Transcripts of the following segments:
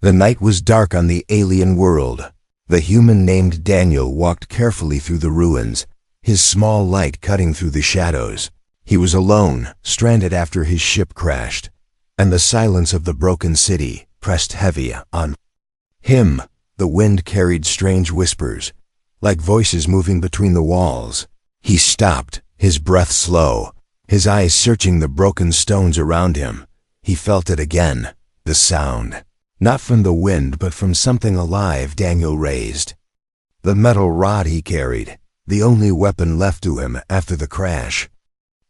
The night was dark on the alien world. The human named Daniel walked carefully through the ruins, his small light cutting through the shadows. He was alone, stranded after his ship crashed, and the silence of the broken city pressed heavy on him. The wind carried strange whispers, like voices moving between the walls. He stopped, his breath slow, his eyes searching the broken stones around him. He felt it again, the sound. Not from the wind, but from something alive Daniel raised. The metal rod he carried, the only weapon left to him after the crash.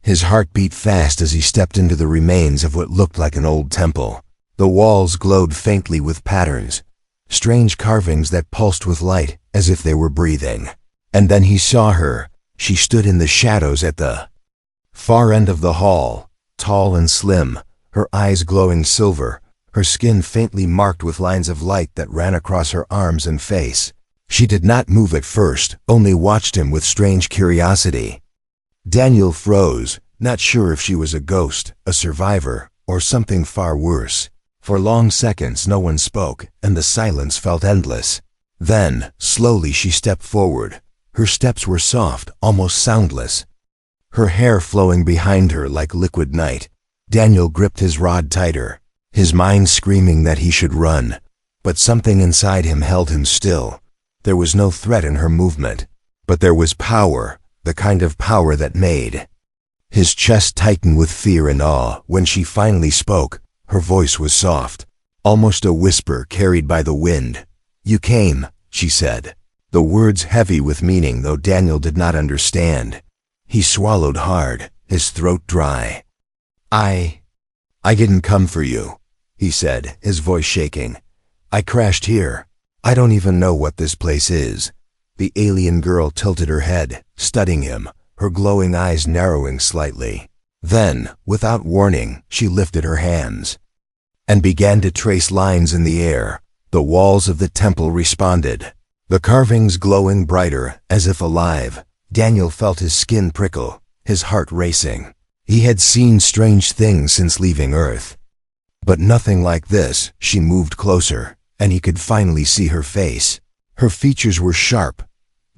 His heart beat fast as he stepped into the remains of what looked like an old temple. The walls glowed faintly with patterns, strange carvings that pulsed with light as if they were breathing. And then he saw her. She stood in the shadows at the far end of the hall, tall and slim, her eyes glowing silver, her skin faintly marked with lines of light that ran across her arms and face. She did not move at first, only watched him with strange curiosity. Daniel froze, not sure if she was a ghost, a survivor, or something far worse. For long seconds no one spoke, and the silence felt endless. Then, slowly she stepped forward. Her steps were soft, almost soundless, her hair flowing behind her like liquid night. Daniel gripped his rod tighter, his mind screaming that he should run, but something inside him held him still. There was no threat in her movement, but there was power, the kind of power that made his chest tighten with fear and awe. When she finally spoke, her voice was soft, almost a whisper carried by the wind. "You came," she said, the words heavy with meaning, though Daniel did not understand. He swallowed hard, his throat dry. I didn't come for you," he said, his voice shaking. "I crashed here. I don't even know what this place is." The alien girl tilted her head, studying him, her glowing eyes narrowing slightly. Then, without warning, she lifted her hands and began to trace lines in the air. The walls of the temple responded, the carvings glowing brighter, as if alive. Daniel felt his skin prickle, his heart racing. He had seen strange things since leaving Earth, but nothing like this. She moved closer, and he could finally see her face. Her features were sharp,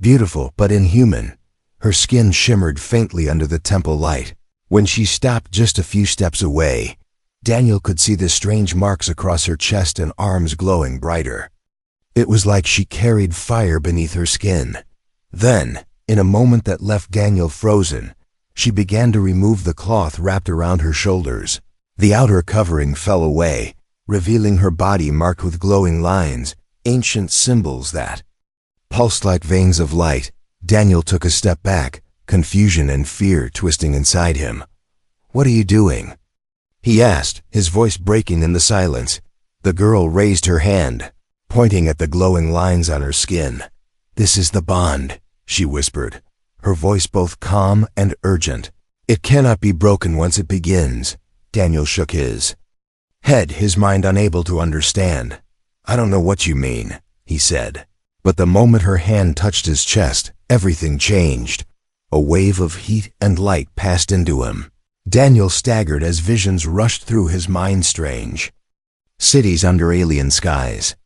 beautiful but inhuman. Her skin shimmered faintly under the temple light. When she stopped just a few steps away, Daniel could see the strange marks across her chest and arms glowing brighter. It was like she carried fire beneath her skin. Then, in a moment that left Daniel frozen, she began to remove the cloth wrapped around her shoulders. The outer covering fell away, revealing her body marked with glowing lines, ancient symbols that pulsed like veins of light. Daniel took a step back, confusion and fear twisting inside him. "What are you doing?" he asked, his voice breaking in the silence. The girl raised her hand, pointing at the glowing lines on her skin. "This is the bond," she whispered, her voice both calm and urgent. "It cannot be broken once it begins." Daniel shook his head, his mind unable to understand. "I don't know what you mean," he said. But the moment her hand touched his chest, everything changed. A wave of heat and light passed into him. Daniel staggered as visions rushed through his mind. Strange cities under alien skies,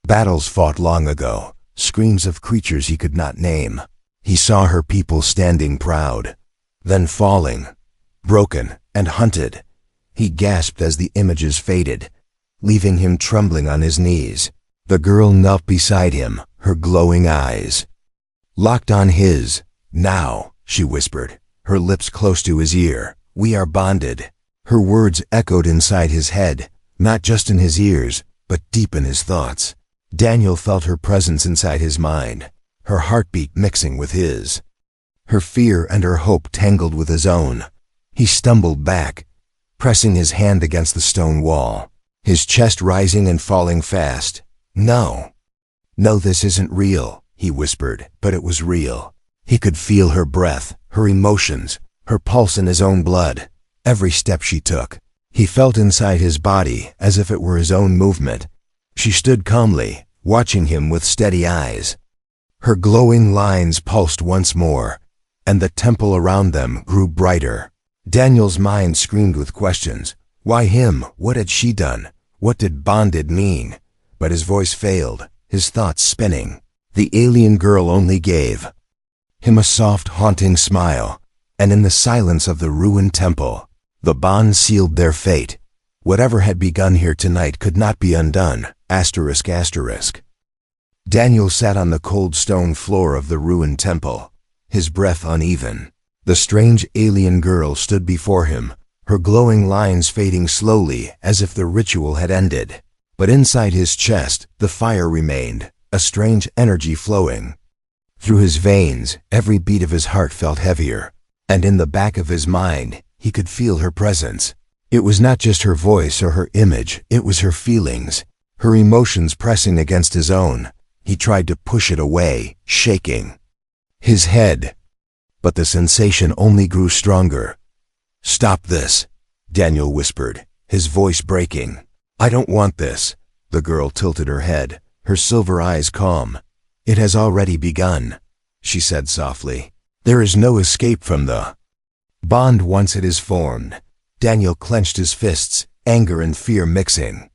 battles fought long ago, screams of creatures he could not name. He saw her people standing proud, then falling, broken and hunted. He gasped as the images faded, leaving him trembling on his knees. The girl knelt beside him, her glowing eyes locked on his. "Now," she whispered, her lips close to his ear, "we are bonded." Her words echoed inside his head, not just in his ears, but deep in his thoughts. Daniel felt her presence inside his mind, her heartbeat mixing with his, her fear and her hope tangled with his own. He stumbled back, pressing his hand against the stone wall, his chest rising and falling fast. No, this isn't real," he whispered, but it was real. He could feel her breath, her emotions, her pulse in his own blood. Every step she took, he felt inside his body as if it were his own movement. She stood calmly, watching him with steady eyes. Her glowing lines pulsed once more, and the temple around them grew brighter. Daniel's mind screamed with questions. Why him? What had she done? What did bonded mean? But his voice failed, his thoughts spinning. The alien girl only gave him a soft, haunting smile, and in the silence of the ruined temple, the bond sealed their fate. Whatever had begun here tonight could not be undone. ***. Daniel sat on the cold stone floor of the ruined temple, his breath uneven. The strange alien girl stood before him, her glowing lines fading slowly as if the ritual had ended. But inside his chest, the fire remained, a strange energy flowing. Through his veins, every beat of his heart felt heavier, and in the back of his mind, he could feel her presence. It was not just her voice or her image, it was her feelings, her emotions pressing against his own. He tried to push it away, shaking his head, but the sensation only grew stronger. "Stop this," Daniel whispered, his voice breaking. "I don't want this." The girl tilted her head, her silver eyes calm. "It has already begun," she said softly. "There is no escape from the bond once it is formed." Daniel clenched his fists, anger and fear mixing.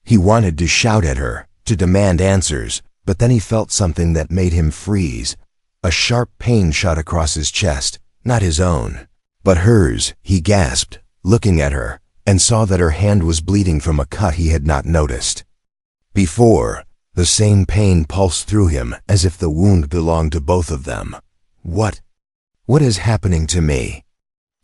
He wanted to shout at her, to demand answers, but then he felt something that made him freeze. A sharp pain shot across his chest, not his own, but hers. He gasped, looking at her, and saw that her hand was bleeding from a cut he had not noticed before. The same pain pulsed through him as if the wound belonged to both of them. What is happening to me?"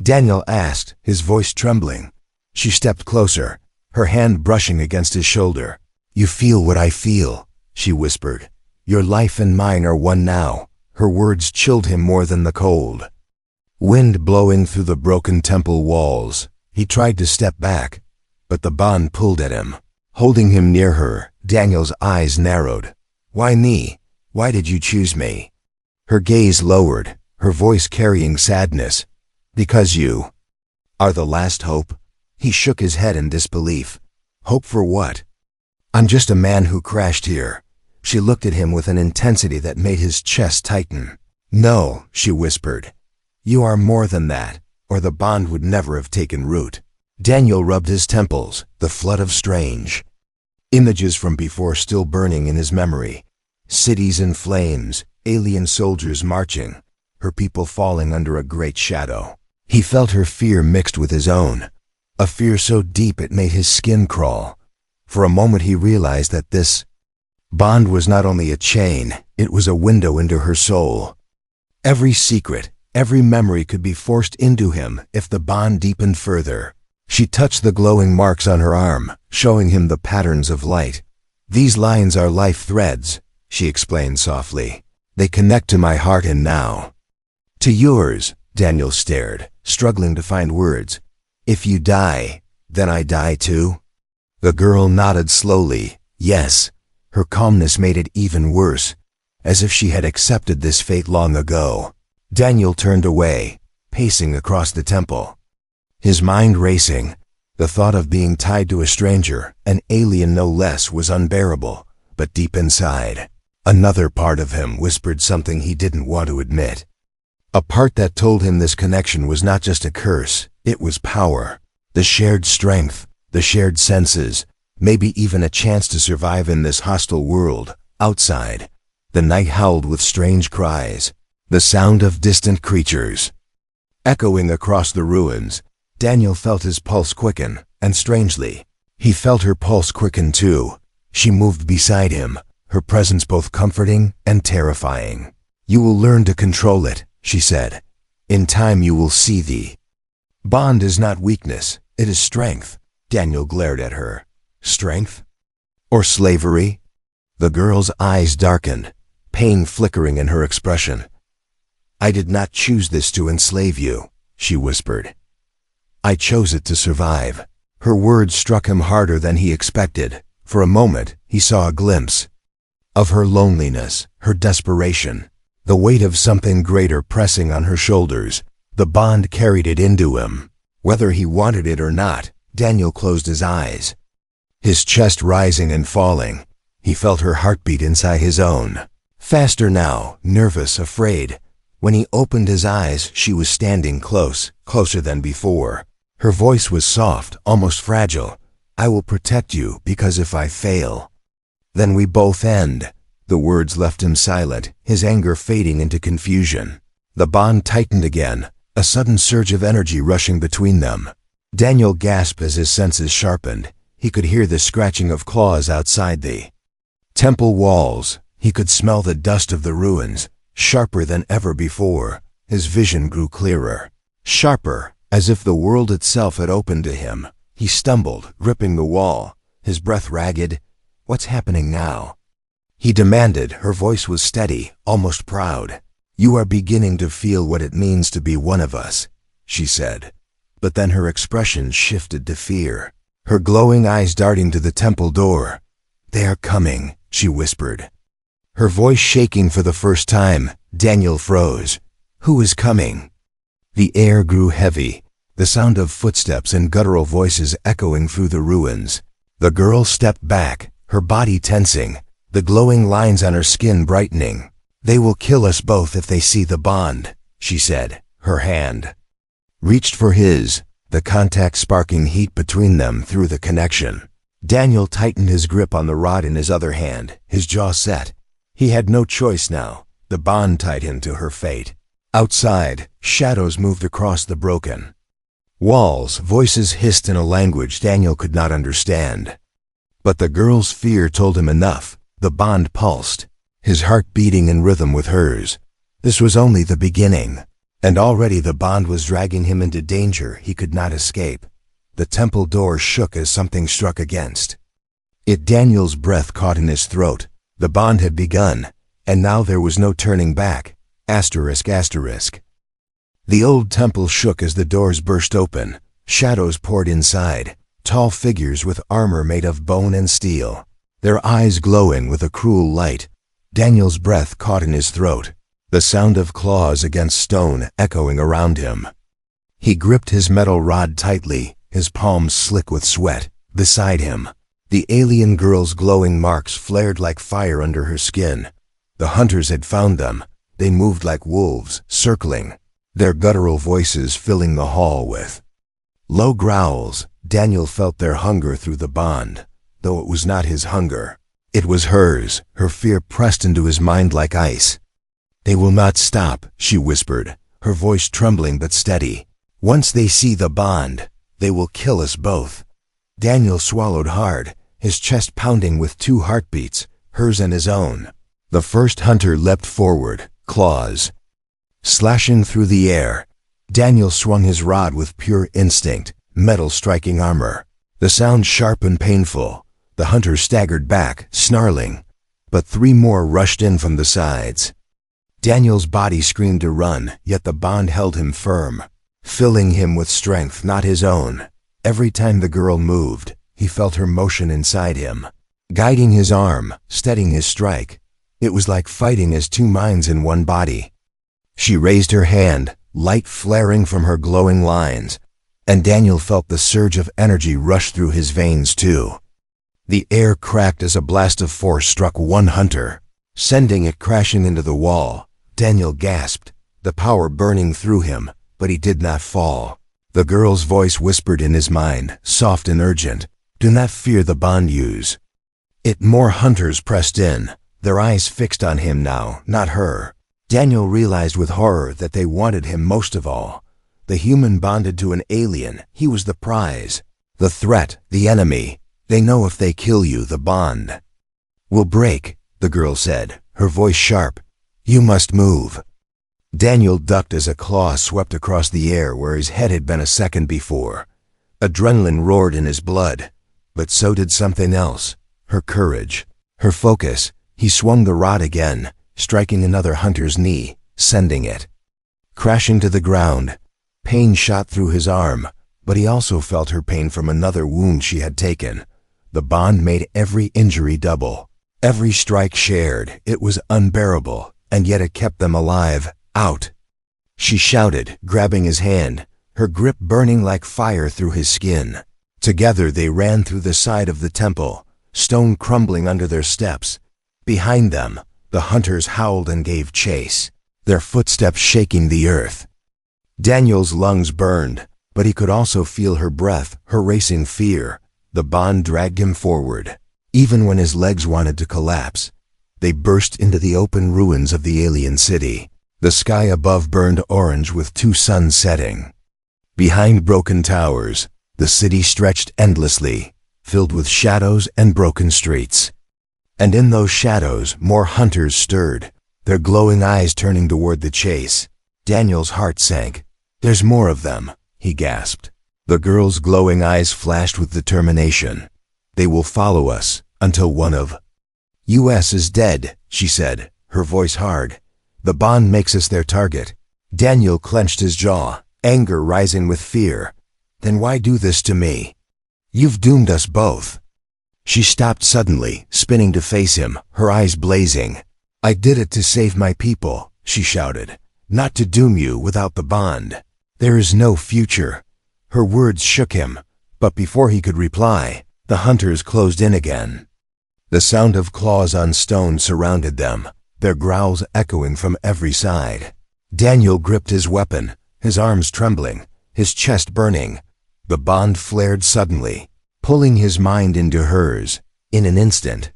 Daniel asked, his voice trembling. She stepped closer, her hand brushing against his shoulder. "You feel what I feel," she whispered. "Your life and mine are one now." Her words chilled him more than the cold wind blowing through the broken temple walls. He tried to step back, but the bond pulled at him, holding him near her. Daniel's eyes narrowed. "Why me? Why did you choose me?" Her gaze lowered, her voice carrying sadness. "Because you are the last hope." He shook his head in disbelief. "Hope for what?" "I'm just a man who crashed here." She looked at him with an intensity that made his chest tighten. "No," she whispered. "You are more than that, or the bond would never have taken root." Daniel rubbed his temples, the flood of strange images from before still burning in his memory. Cities in flames, alien soldiers marching, her people falling under a great shadow. He felt her fear mixed with his own, a fear so deep it made his skin crawl. For a moment he realized that this bond was not only a chain, it was a window into her soul. Every secret, every memory could be forced into him if the bond deepened further. She touched the glowing marks on her arm, showing him the patterns of light. "These lines are life threads," she explained softly. "They connect to my heart and now to yours." Daniel stared, struggling to find words. "If you die, then I die too?" The girl nodded slowly. "Yes." Her calmness made it even worse, as if she had accepted this fate long ago. Daniel turned away, pacing across the temple, his mind racing. The thought of being tied to a stranger, an alien no less, was unbearable. But deep inside, another part of him whispered something he didn't want to admit. A part that told him this connection was not just a curse, it was power. The shared strength, the shared senses, maybe even a chance to survive in this hostile world. Outside, the night howled with strange cries, the sound of distant creatures echoing across the ruins. Daniel felt his pulse quicken, and strangely, he felt her pulse quicken too. She moved beside him, her presence both comforting and terrifying. "You will learn to control it," she said. "In time you will see the bond is not weakness, it is strength." Daniel glared at her. Strength? Or slavery? The girl's eyes darkened, pain flickering in her expression. "I did not choose this to enslave you," she whispered. "I chose it to survive." Her words struck him harder than he expected. For a moment, he saw a glimpse of her loneliness, her desperation, the weight of something greater pressing on her shoulders. The bond carried it into him. Whether he wanted it or not, Daniel closed his eyes, his chest rising and falling. He felt her heartbeat inside his own. Faster now, nervous, afraid. When he opened his eyes, she was standing closer than before. Her voice was soft, almost fragile. "I will protect you, because if I fail, Then we both end." The words left him silent, his anger fading into confusion. The bond tightened again, a sudden surge of energy rushing between them. Daniel gasped as his senses sharpened. He could hear the scratching of claws outside the temple walls. He could smell the dust of the ruins, sharper than ever before. His vision grew clearer, sharper, as if the world itself had opened to him. He stumbled, gripping the wall, his breath ragged. "What's happening now?" he demanded. Her voice was steady, almost proud. "You are beginning to feel what it means to be one of us," she said. But then her expression shifted to fear, her glowing eyes darting to the temple door. "They are coming," she whispered, her voice shaking for the first time. Daniel froze. "Who is coming?" The air grew heavy, the sound of footsteps and guttural voices echoing through the ruins. The girl stepped back, her body tensing, the glowing lines on her skin brightening. "They will kill us both if they see the bond," she said, her hand reached for his, the contact sparking heat between them through the connection. Daniel tightened his grip on the rod in his other hand, his jaw set. He had no choice now. The bond tied him to her fate. Outside, shadows moved across the broken walls. Voices hissed in a language Daniel could not understand. But the girl's fear told him enough. The bond pulsed, his heart beating in rhythm with hers. This was only the beginning. And already the bond was dragging him into danger he could not escape. The temple door shook as something struck against it. Daniel's breath caught in his throat. The bond had begun, and now there was no turning back. Asterisk, asterisk. The old temple shook as the doors burst open. Shadows poured inside, tall figures with armor made of bone and steel, their eyes glowing with a cruel light. Daniel's breath caught in his throat, the sound of claws against stone echoing around him. He gripped his metal rod tightly, his palms slick with sweat. Beside him, the alien girl's glowing marks flared like fire under her skin. The hunters had found them. They moved like wolves, circling, their guttural voices filling the hall with low growls. Daniel felt their hunger through the bond, though it was not his hunger. It was hers. Her fear pressed into his mind like ice. "They will not stop," she whispered, her voice trembling but steady. "Once they see the bond, they will kill us both." Daniel swallowed hard, his chest pounding with two heartbeats, hers and his own. The first hunter leapt forward, claws slashing through the air. Daniel swung his rod with pure instinct, metal striking armor. The sound sharp and painful. The hunter staggered back, snarling, but three more rushed in from the sides. Daniel's body screamed to run, yet the bond held him firm, filling him with strength not his own. Every time the girl moved, he felt her motion inside him, guiding his arm, steadying his strike. It was like fighting as two minds in one body. She raised her hand, light flaring from her glowing lines, and Daniel felt the surge of energy rush through his veins too. The air cracked as a blast of force struck one hunter, sending it crashing into the wall. Daniel gasped, the power burning through him, but he did not fall. The girl's voice whispered in his mind, soft and urgent, "Do not fear the bond use." More hunters pressed in, their eyes fixed on him now, not her. Daniel realized with horror that they wanted him most of all. The human bonded to an alien, he was the prize, the threat, the enemy. "They know if they kill you, the bond will break," the girl said, her voice sharp. "You must move." Daniel ducked as a claw swept across the air where his head had been a second before. Adrenaline roared in his blood, but so did something else, her courage, her focus. He swung the rod again, striking another hunter's knee, sending it crashing to the ground. Pain shot through his arm, but he also felt her pain from another wound she had taken. The bond made every injury double, every strike shared. It was unbearable, and yet it kept them alive. "Out!" she shouted, grabbing his hand, her grip burning like fire through his skin. Together they ran through the side of the temple, stone crumbling under their steps. Behind them, the hunters howled and gave chase, their footsteps shaking the earth. Daniel's lungs burned, but he could also feel her breath, her racing fear. The bond dragged him forward, Even when his legs wanted to collapse, they burst into the open ruins of the alien city. The sky above burned orange with two suns setting. Behind broken towers, the city stretched endlessly, filled with shadows and broken streets. And in those shadows, more hunters stirred, their glowing eyes turning toward the chase. Daniel's heart sank. "There's more of them," he gasped. The girl's glowing eyes flashed with determination. "They will follow us until one of us is dead," she said, her voice hard. "The bond makes us their target." Daniel clenched his jaw, anger rising with fear. "Then why do this to me? You've doomed us both." She stopped suddenly, spinning to face him, her eyes blazing. "I did it to save my people," she shouted, "not to doom you without the bond. There is no future." Her words shook him, but before he could reply, the hunters closed in again. The sound of claws on stone surrounded them, their growls echoing from every side. Daniel gripped his weapon, his arms trembling, his chest burning. The bond flared suddenly, pulling his mind into hers. In an instant,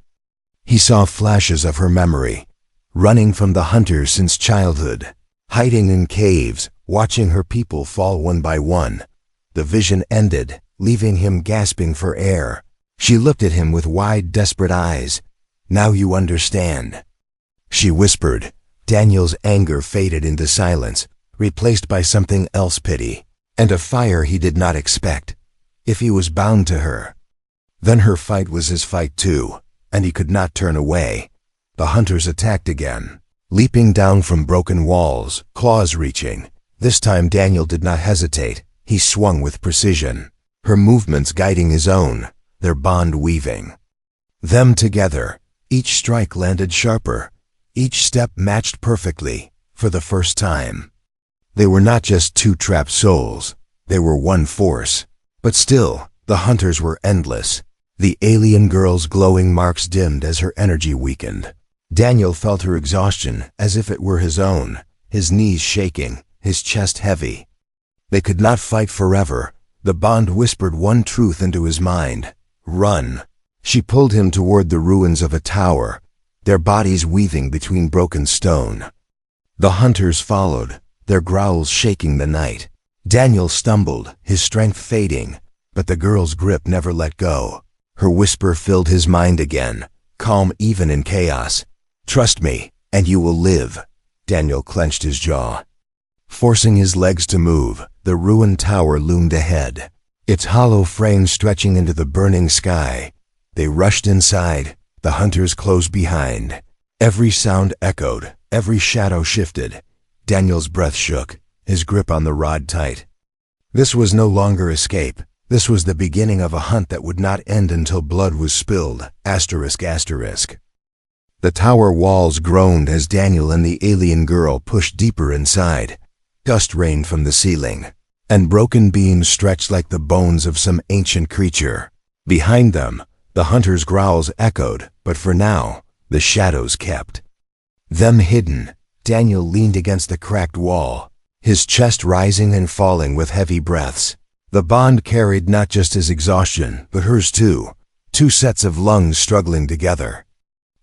he saw flashes of her memory, running from the hunters since childhood, hiding in caves, watching her people fall one by one. The vision ended, leaving him gasping for air. She looked at him with wide, desperate eyes. "Now you understand," she whispered. Daniel's anger faded into silence, replaced by something else, pity, and a fire he did not expect. If he was bound to her, then her fight was his fight too, and he could not turn away. The hunters attacked again, leaping down from broken walls, claws reaching. This time Daniel did not hesitate. He swung with precision, her movements guiding his own, their bond weaving them together. Each strike landed sharper, each step matched perfectly. For the first time, they were not just two trapped souls, they were one force. But still, the hunters were endless. The alien girl's glowing marks dimmed as her energy weakened. Daniel felt her exhaustion as if it were his own, his knees shaking, his chest heavy. They could not fight forever. The bond whispered one truth into his mind: run. She pulled him toward the ruins of a tower, their bodies weaving between broken stone. The hunters followed, their growls shaking the night. Daniel stumbled, his strength fading, but the girl's grip never let go. Her whisper filled his mind again, calm even in chaos. "Trust me, and you will live." Daniel clenched his jaw. Forcing his legs to move, the ruined tower loomed ahead, its hollow frame stretching into the burning sky. They rushed inside, the hunters closed behind. Every sound echoed, every shadow shifted. Daniel's breath shook, his grip on the rod tight. This was no longer escape. This was the beginning of a hunt that would not end until blood was spilled. ****. The tower walls groaned as Daniel and the alien girl pushed deeper inside. Dust rained from the ceiling, and broken beams stretched like the bones of some ancient creature. Behind them, the hunters' growls echoed, but for now, the shadows kept them hidden. Daniel leaned against the cracked wall, his chest rising and falling with heavy breaths. The bond carried not just his exhaustion, but hers too, two sets of lungs struggling together.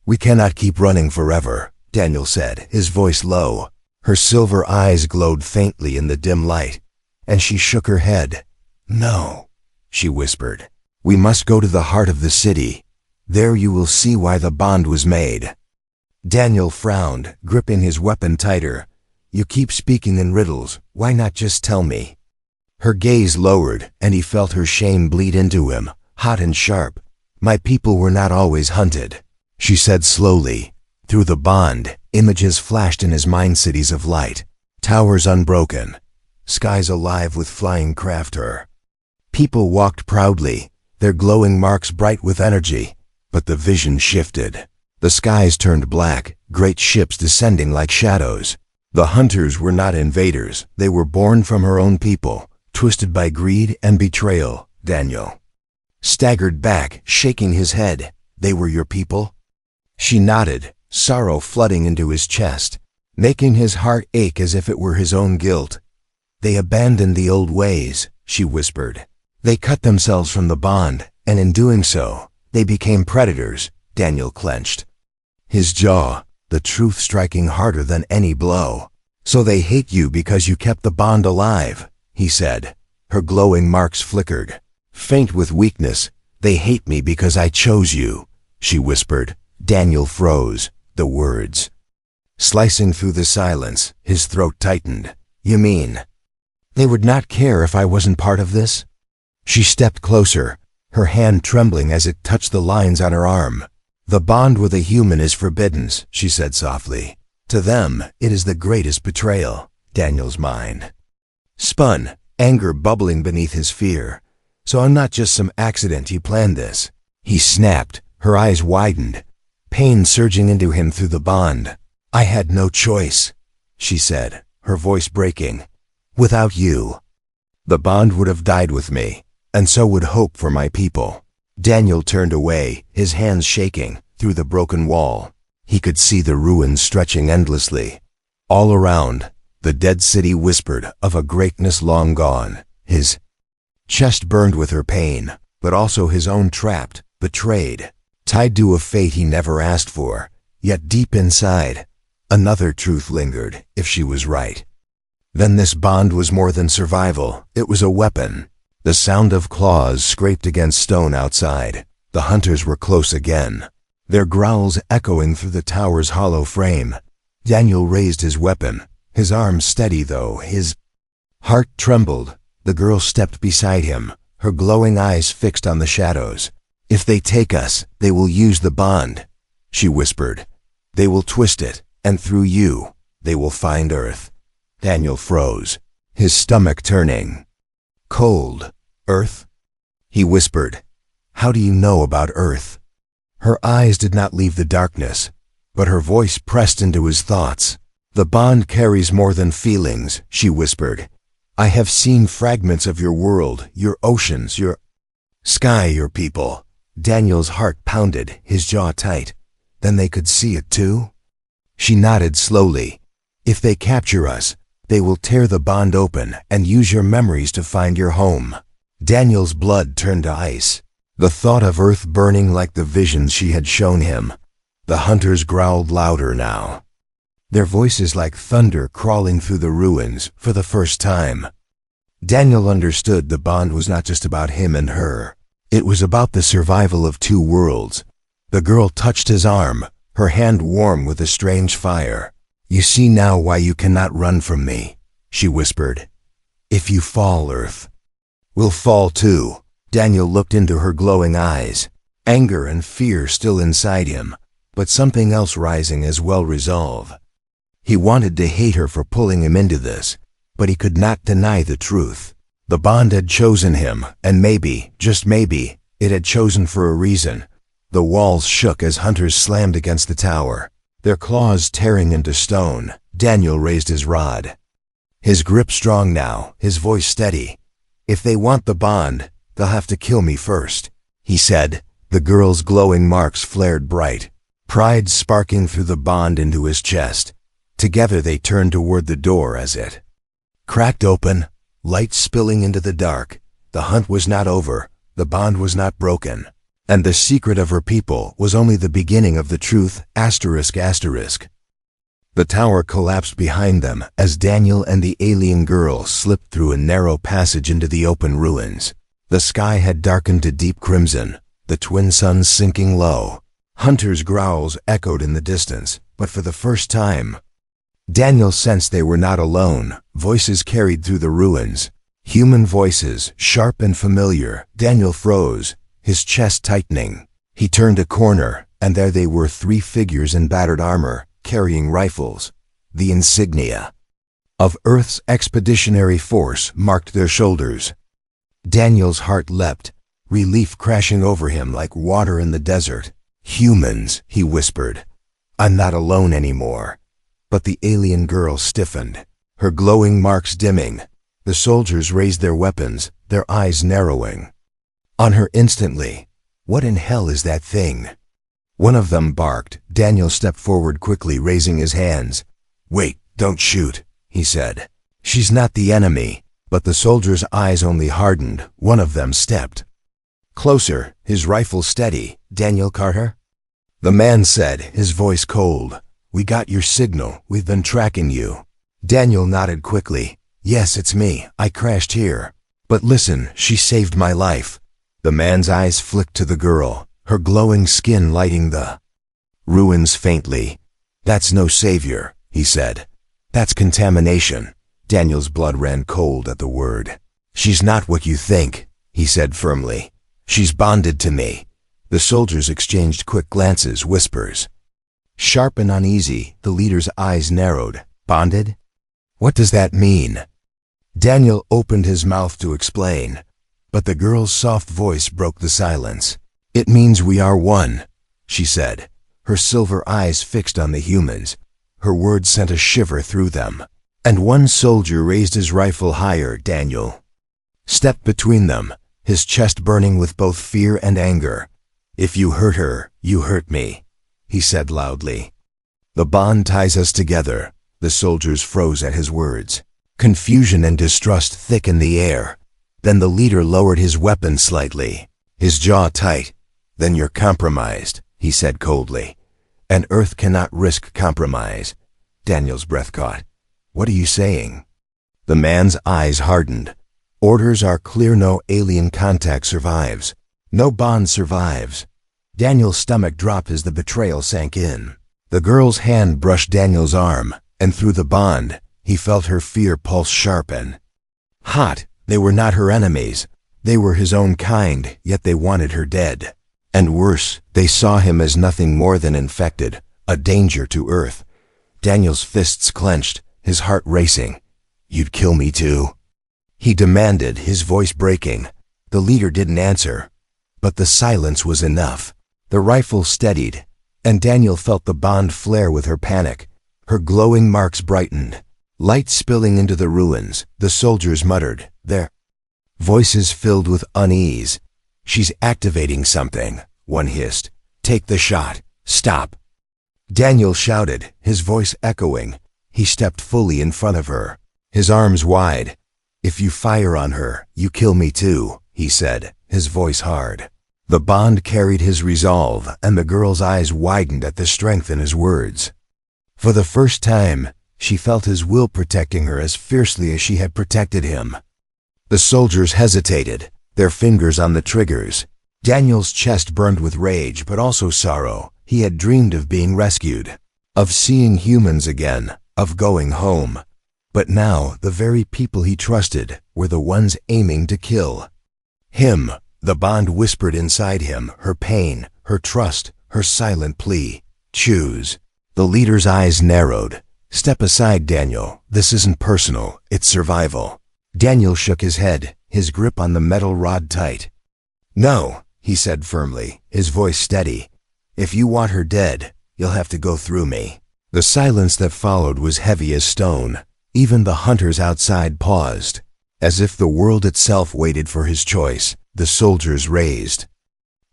"We cannot keep running forever," Daniel said, his voice low. Her silver eyes glowed faintly in the dim light, and she shook her head. "No," she whispered. "We must go to the heart of the city. There you will see why the bond was made." Daniel frowned, gripping his weapon tighter. "You keep speaking in riddles. Why not just tell me?" Her gaze lowered, and he felt her shame bleed into him, hot and sharp. "My people were not always hunted," she said slowly. Through the bond, images flashed in his mind, cities of light, towers unbroken, skies alive with flying craft. People walked proudly, their glowing marks bright with energy. But the vision shifted. The skies turned black, great ships descending like shadows. The hunters were not invaders. They were born from her own people, twisted by greed and betrayal. Daniel staggered back, shaking his head. "They were your people?" She nodded, sorrow flooding into his chest, making his heart ache as if it were his own guilt. "They abandoned the old ways," she whispered. "They cut themselves from the bond, and in doing so, They became predators, Daniel clenched. His jaw, the truth striking harder than any blow. So they hate you because you kept the bond alive, he said. Her glowing marks flickered. Faint with weakness, they hate me because I chose you, she whispered. Daniel froze, the words slicing through the silence. His throat tightened. You mean they would not care if I wasn't part of this? She stepped closer, her hand trembling as it touched the lines on her arm. The bond with a human is forbidden, she said softly. To them, it is the greatest betrayal. Daniel's mind spun, anger bubbling beneath his fear. So I'm not just some accident, you planned this. He snapped, her eyes widened, pain surging into him through the bond. I had no choice, she said, her voice breaking. Without you, the bond would have died with me, and so would hope for my people. Daniel turned away, his hands shaking, through the broken wall. He could see the ruins stretching endlessly. All around, the dead city whispered of a greatness long gone. His chest burned with her pain, but also his own trapped, betrayed, tied to a fate he never asked for. Yet deep inside, another truth lingered, if she was right. Then this bond was more than survival, it was a weapon. The sound of claws scraped against stone outside. The hunters were close again, their growls echoing through the tower's hollow frame. Daniel raised his weapon, his arm steady though his heart trembled. The girl stepped beside him, her glowing eyes fixed on the shadows. If they take us, they will use the bond, she whispered. They will twist it, and through you, they will find Earth. Daniel froze, his stomach turning. Cold. Earth? He whispered. How do you know about Earth? Her eyes did not leave the darkness, but her voice pressed into his thoughts. The bond carries more than feelings, she whispered. I have seen fragments of your world, your oceans, your sky, your people. Daniel's heart pounded, his jaw tight. Then they could see it too? She nodded slowly. If they capture us, they will tear the bond open and use your memories to find your home. Daniel's blood turned to ice. The thought of Earth burning like the visions she had shown him. The hunters growled louder now, their voices like thunder crawling through the ruins for the first time. Daniel understood the bond was not just about him and her. It was about the survival of two worlds. The girl touched his arm, her hand warm with a strange fire. You see now why you cannot run from me, she whispered. If you fall, Earth will fall too. Daniel looked into her glowing eyes, anger and fear still inside him, but something else rising as well resolve. He wanted to hate her for pulling him into this, but he could not deny the truth. The bond had chosen him, and maybe, just maybe, it had chosen for a reason. The walls shook as hunters slammed against the tower, their claws tearing into stone. Daniel raised his rod, his grip strong now, his voice steady. If they want the bond, they'll have to kill me first, he said. The girl's glowing marks flared bright, pride sparking through the bond into his chest. Together they turned toward the door as it cracked open, light spilling into the dark. The hunt was not over, the bond was not broken, and the secret of her people was only the beginning of the truth. ****. The tower collapsed behind them as Daniel and the alien girl slipped through a narrow passage into the open ruins. The sky had darkened to deep crimson, the twin suns sinking low. Hunters' growls echoed in the distance, but for the first time, Daniel sensed they were not alone. Voices carried through the ruins, human voices, sharp and familiar. Daniel froze, his chest tightening. He turned a corner, and there they were, three figures in battered armor, carrying rifles. The insignia of Earth's expeditionary force marked their shoulders. Daniel's heart leapt, relief crashing over him like water in the desert. Humans, he whispered. I'm not alone anymore. But the alien girl stiffened, her glowing marks dimming. The soldiers raised their weapons, their eyes narrowing on her instantly. What in hell is that thing? One of them barked. Daniel stepped forward quickly, raising his hands. Wait, don't shoot, he said. She's not the enemy. But the soldier's eyes only hardened. One of them stepped closer, his rifle steady. "Daniel Carter?" The man said, his voice cold. "We got your signal. We've been tracking you." Daniel nodded quickly. "Yes, it's me. I crashed here. But listen, she saved my life." The man's eyes flicked to the girl, her glowing skin lighting the ruins faintly. "That's no savior," he said. "That's contamination." Daniel's blood ran cold at the word. "She's not what you think," he said firmly. "She's bonded to me." The soldiers exchanged quick glances, whispers. Sharp and uneasy, the leader's eyes narrowed. "Bonded? What does that mean?" Daniel opened his mouth to explain, but the girl's soft voice broke the silence. "It means we are one," she said, her silver eyes fixed on the humans. Her words sent a shiver through them. And one soldier raised his rifle higher. Daniel stepped between them, his chest burning with both fear and anger. "If you hurt her, you hurt me," he said loudly. "The bond ties us together." The soldiers froze at his words. Confusion and distrust thickened the air. Then the leader lowered his weapon slightly, his jaw tight. "Then you're compromised," he said coldly. "And Earth cannot risk compromise." Daniel's breath caught. "What are you saying?" The man's eyes hardened. "Orders are clear. No alien contact survives. No bond survives." Daniel's stomach dropped as the betrayal sank in. The girl's hand brushed Daniel's arm, and through the bond, he felt her fear pulse sharpen. Hot, they were not her enemies. They were his own kind, yet they wanted her dead. And worse, they saw him as nothing more than infected, a danger to Earth. Daniel's fists clenched, his heart racing. "You'd kill me too?" he demanded, his voice breaking. The leader didn't answer, but the silence was enough. The rifle steadied, and Daniel felt the bond flare with her panic. Her glowing marks brightened. Light spilling into the ruins, the soldiers muttered, their voices filled with unease. "She's activating something," one hissed. "Take the shot. Stop." Daniel shouted, his voice echoing. He stepped fully in front of her, his arms wide. "If you fire on her, you kill me too," he said, his voice hard. The bond carried his resolve, and the girl's eyes widened at the strength in his words. For the first time, she felt his will protecting her as fiercely as she had protected him. The soldiers hesitated, their fingers on the triggers. Daniel's chest burned with rage, but also sorrow. He had dreamed of being rescued, of seeing humans again, of going home. But now, the very people he trusted were the ones aiming to kill him. The bond whispered inside him, her pain, her trust, her silent plea. "Choose." The leader's eyes narrowed. "Step aside, Daniel. This isn't personal, it's survival." Daniel shook his head, his grip on the metal rod tight. "No," he said firmly, his voice steady. "If you want her dead, you'll have to go through me." The silence that followed was heavy as stone. Even the hunters outside paused, as if the world itself waited for his choice. The soldiers raised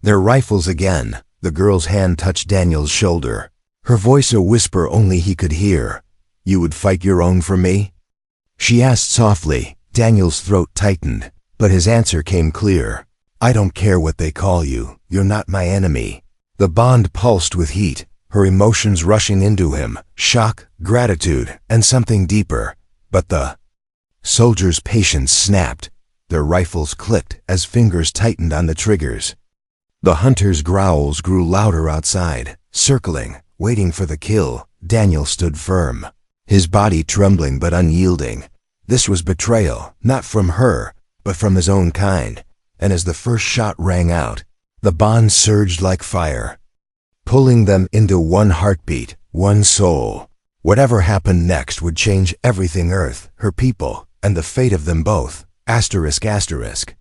their rifles again. The girl's hand touched Daniel's shoulder, her voice a whisper only he could hear. "You would fight your own for me?" she asked softly. Daniel's throat tightened, but his answer came clear. "I don't care what they call you. You're not my enemy." The bond pulsed with heat, her emotions rushing into him, shock, gratitude, and something deeper. But the soldiers' patience snapped. Their rifles clicked as fingers tightened on the triggers. The hunters' growls grew louder outside, circling, waiting for the kill. Daniel stood firm, his body trembling but unyielding. This was betrayal, not from her, but from his own kind. And as the first shot rang out, the bond surged like fire, pulling them into one heartbeat, one soul. Whatever happened next would change everything: Earth, her people, and the fate of them both. Asterisk, asterisk.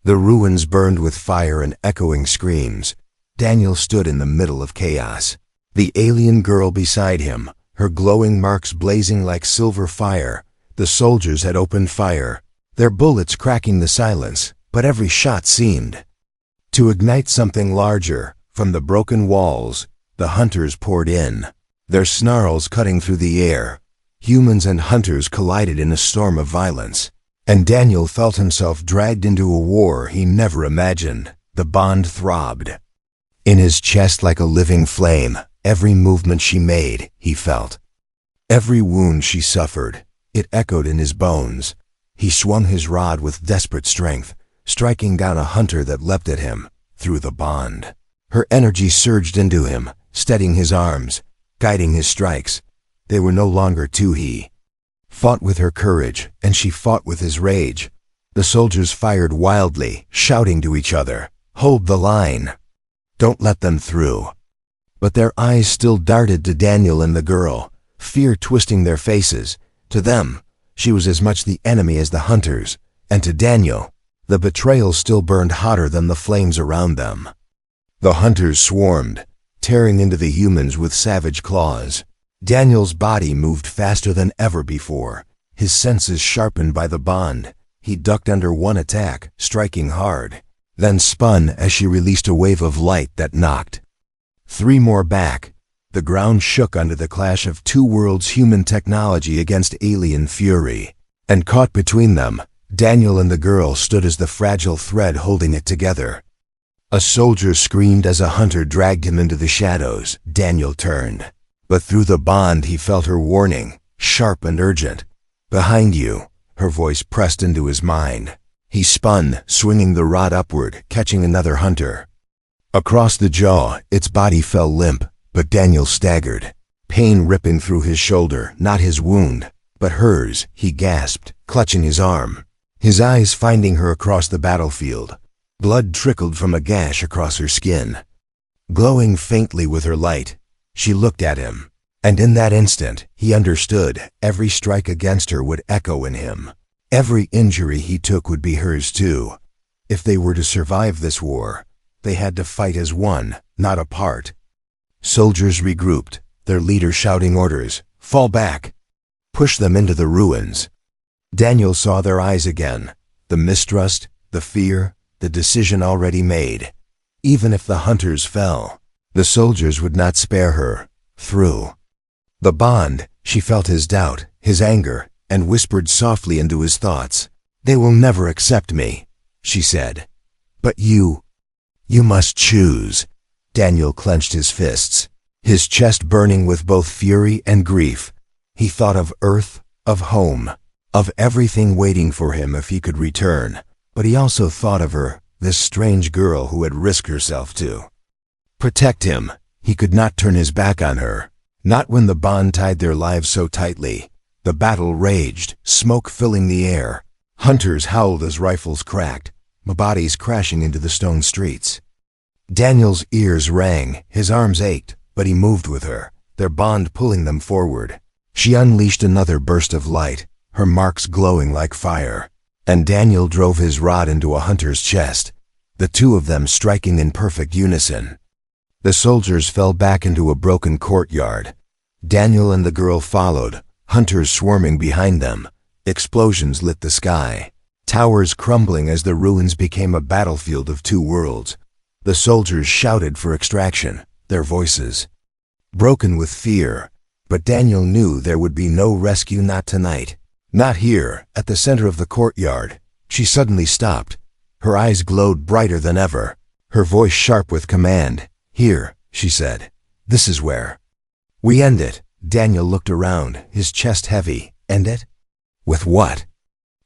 The ruins burned with fire and echoing screams. Daniel stood in the middle of chaos. The alien girl beside him, her glowing marks blazing like silver fire. The soldiers had opened fire, their bullets cracking the silence, but every shot seemed to ignite something larger. From the broken walls, the hunters poured in, their snarls cutting through the air. Humans and hunters collided in a storm of violence, and Daniel felt himself dragged into a war he never imagined. The bond throbbed. In his chest like a living flame, every movement she made, he felt. Every wound she suffered, it echoed in his bones. He swung his rod with desperate strength, striking down a hunter that leapt at him, through the bond. Her energy surged into him, steadying his arms, guiding his strikes. They were no longer two. He fought with her courage, and she fought with his rage. The soldiers fired wildly, shouting to each other, "Hold the line! Don't let them through!" But their eyes still darted to Daniel and the girl, fear twisting their faces. To them, she was as much the enemy as the hunters, and to Daniel, the betrayal still burned hotter than the flames around them. The hunters swarmed, tearing into the humans with savage claws. Daniel's body moved faster than ever before, his senses sharpened by the bond. He ducked under one attack, striking hard, then spun as she released a wave of light that knocked 3 more back. The ground shook under the clash of two worlds' human technology against alien fury. And caught between them, Daniel and the girl stood as the fragile thread holding it together. A soldier screamed as a hunter dragged him into the shadows. Daniel turned. But through the bond he felt her warning, sharp and urgent. "Behind you," her voice pressed into his mind. He spun, swinging the rod upward, catching another hunter. Across the jaw, its body fell limp, but Daniel staggered. Pain ripping through his shoulder, not his wound, but hers. He gasped, clutching his arm, his eyes finding her across the battlefield. Blood trickled from a gash across her skin. Glowing faintly with her light, she looked at him, and in that instant, he understood. Every strike against her would echo in him. Every injury he took would be hers too. If they were to survive this war, they had to fight as one, not apart. Soldiers regrouped, their leader shouting orders, "Fall back! Push them into the ruins." Daniel saw their eyes again, the mistrust, the fear, the decision already made. Even if the hunters fell, the soldiers would not spare her. Through the bond, she felt his doubt, his anger, and whispered softly into his thoughts. "They will never accept me," she said. "But you must choose." Daniel clenched his fists, his chest burning with both fury and grief. He thought of Earth, of home, of everything waiting for him if he could return. But he also thought of her, this strange girl who had risked herself to protect him. He could not turn his back on her, not when the bond tied their lives so tightly. The battle raged, smoke filling the air. Hunters howled as rifles cracked, bodies crashing into the stone streets. Daniel's ears rang, his arms ached, but he moved with her, their bond pulling them forward. She unleashed another burst of light, her marks glowing like fire, and Daniel drove his rod into a hunter's chest, the two of them striking in perfect unison. The soldiers fell back into a broken courtyard. Daniel and the girl followed, hunters swarming behind them. Explosions lit the sky, towers crumbling as the ruins became a battlefield of two worlds. The soldiers shouted for extraction, their voices broken with fear. But Daniel knew there would be no rescue, not tonight. Not here, at the center of the courtyard. She suddenly stopped. Her eyes glowed brighter than ever, her voice sharp with command. "Here," she said. "This is where we end it." Daniel looked around, his chest heavy. "End it? With what?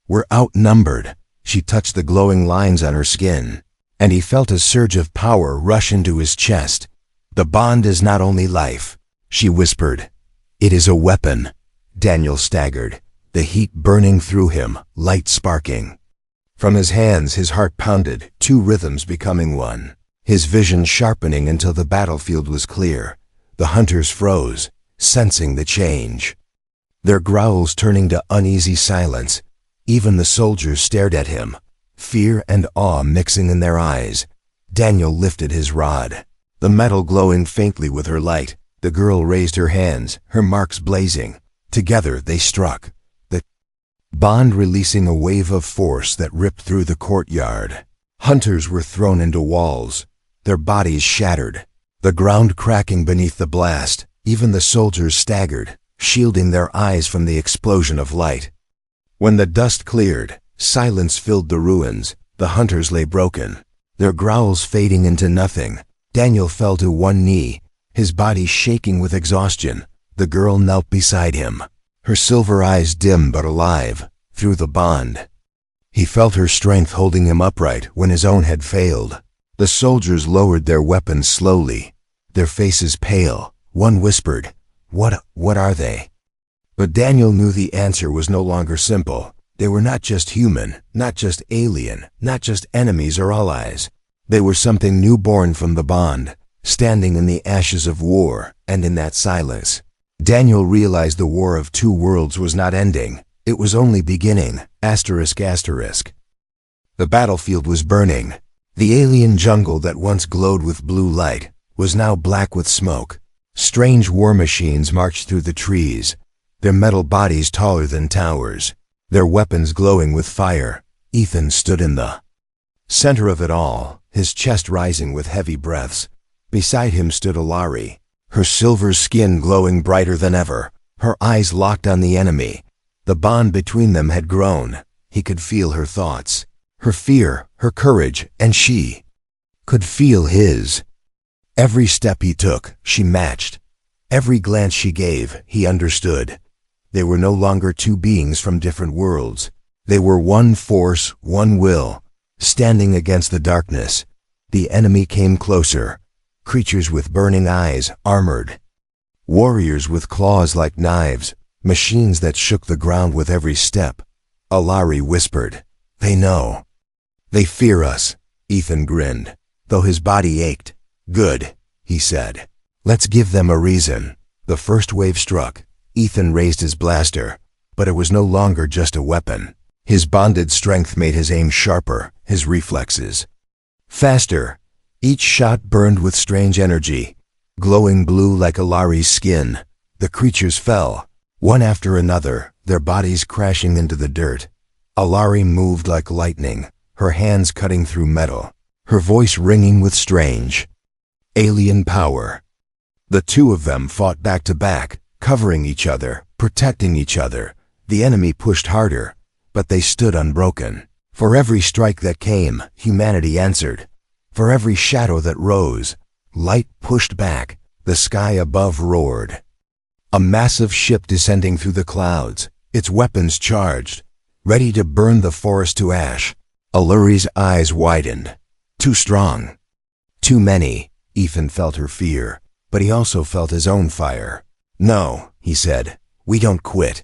We're outnumbered." She touched the glowing lines on her skin, and he felt a surge of power rush into his chest. "The bond is not only life," she whispered. "It is a weapon." Daniel staggered, the heat burning through him, light sparking. From his hands his heart pounded, two rhythms becoming one, his vision sharpening until the battlefield was clear. The hunters froze, sensing the change, their growls turning to uneasy silence. Even the soldiers stared at him, fear and awe mixing in their eyes. Daniel lifted his rod, the metal glowing faintly with her light. The girl raised her hands, her marks blazing. Together they struck, the bond releasing a wave of force that ripped through the courtyard. Hunters were thrown into walls, their bodies shattered, the ground cracking beneath the blast. Even the soldiers staggered, shielding their eyes from the explosion of light. When the dust cleared, silence filled the ruins. The hunters lay broken, their growls fading into nothing. Daniel fell to one knee, his body shaking with exhaustion. The girl knelt beside him, her silver eyes dim but alive, through the bond. He felt her strength holding him upright when his own had failed. The soldiers lowered their weapons slowly, their faces pale. One whispered, What are they?" But Daniel knew the answer was no longer simple. They were not just human, not just alien, not just enemies or allies. They were something newborn from the bond, standing in the ashes of war, and in that silence, Daniel realized the war of two worlds was not ending. It was only beginning. Asterisk, asterisk. The battlefield was burning. The alien jungle that once glowed with blue light was now black with smoke. Strange war machines marched through the trees, their metal bodies taller than towers, their weapons glowing with fire. Ethan stood in the center of it all, his chest rising with heavy breaths. Beside him stood Alari, her silver skin glowing brighter than ever, her eyes locked on the enemy. The bond between them had grown. He could feel her thoughts, her fear, her courage, and she could feel his. Every step he took, she matched. Every glance she gave, he understood. They were no longer two beings from different worlds. They were one force, one will, standing against the darkness. The enemy came closer. Creatures with burning eyes, armored. Warriors with claws like knives, machines that shook the ground with every step. Alari whispered, "They know. They fear us." Ethan grinned, though his body ached. "Good," he said. "Let's give them a reason." The first wave struck. Ethan raised his blaster, but it was no longer just a weapon. His bonded strength made his aim sharper, his reflexes faster. Each shot burned with strange energy, glowing blue like Alari's skin. The creatures fell, one after another, their bodies crashing into the dirt. Alari moved like lightning, her hands cutting through metal, her voice ringing with strange alien power. The two of them fought back to back, covering each other, protecting each other. The enemy pushed harder, but they stood unbroken. For every strike that came, humanity answered. For every shadow that rose, light pushed back. The sky above roared. A massive ship descending through the clouds, its weapons charged, ready to burn the forest to ash. Alari's eyes widened. Too strong. Too many. Ethan felt her fear, but he also felt his own fire. "No," he said, "we don't quit."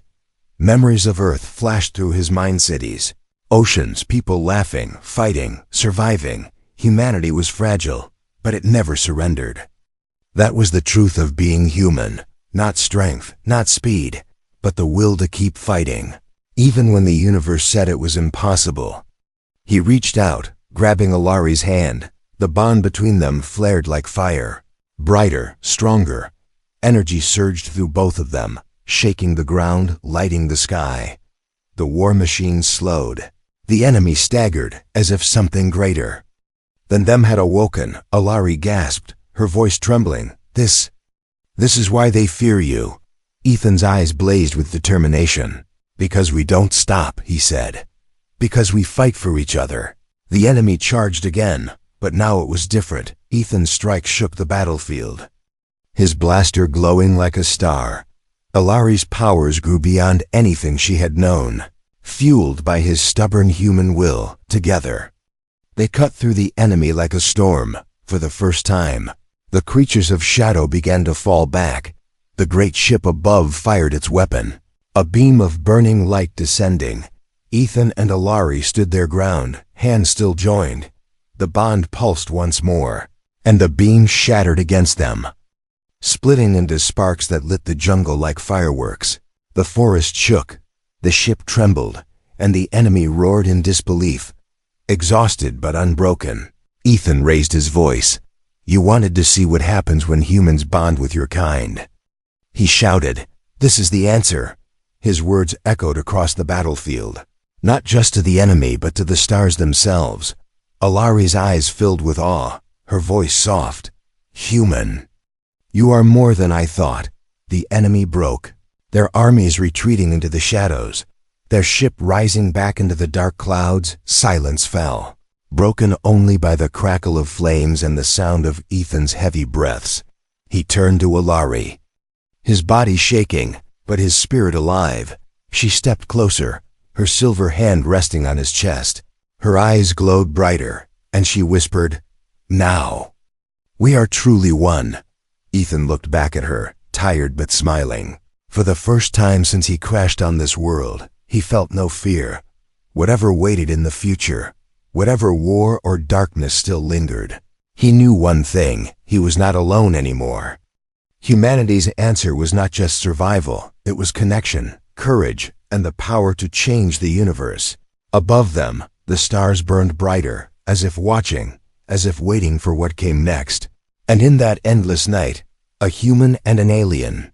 Memories of Earth flashed through his mind cities. Oceans, people laughing, fighting, surviving. Humanity was fragile, but it never surrendered. That was the truth of being human. Not strength, not speed, but the will to keep fighting, even when the universe said it was impossible. He reached out, grabbing Alari's hand. The bond between them flared like fire. Brighter, stronger. Energy surged through both of them, shaking the ground, lighting the sky. The war machine slowed. The enemy staggered, as if something greater than them had awoken. Alari gasped, her voice trembling. This is why they fear you." Ethan's eyes blazed with determination. "Because we don't stop," he said. "Because we fight for each other." The enemy charged again, but now it was different. Ethan's strike shook the battlefield, his blaster glowing like a star. Alari's powers grew beyond anything she had known, fueled by his stubborn human will. Together, they cut through the enemy like a storm. For the first time, the creatures of shadow began to fall back. The great ship above fired its weapon, a beam of burning light descending. Ethan and Alari stood their ground, hands still joined. The bond pulsed once more, and the beam shattered against them, splitting into sparks that lit the jungle like fireworks. The forest shook, the ship trembled, and the enemy roared in disbelief, exhausted but unbroken. Ethan raised his voice. "You wanted to see what happens when humans bond with your kind." He shouted, "This is the answer." His words echoed across the battlefield, not just to the enemy but to the stars themselves. Alari's eyes filled with awe, her voice soft. "Human, you are more than I thought." The enemy broke, their armies retreating into the shadows, their ship rising back into the dark clouds. Silence fell. broken only by the crackle of flames and the sound of Ethan's heavy breaths. He turned to Alari, his body shaking, but his spirit alive. She stepped closer, her silver hand resting on his chest. Her eyes glowed brighter, and she whispered, "Now. We are truly one." Ethan looked back at her, tired but smiling. For the first time since he crashed on this world, he felt no fear. Whatever waited in the future, whatever war or darkness still lingered, he knew one thing: he was not alone anymore. Humanity's answer was not just survival, it was connection, courage, and the power to change the universe. Above them, the stars burned brighter, as if watching, as if waiting for what came next. And in that endless night, a human and an alien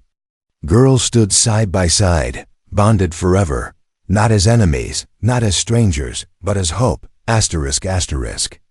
girls stood side by side, bonded forever, not as enemies, not as strangers, but as hope, ***.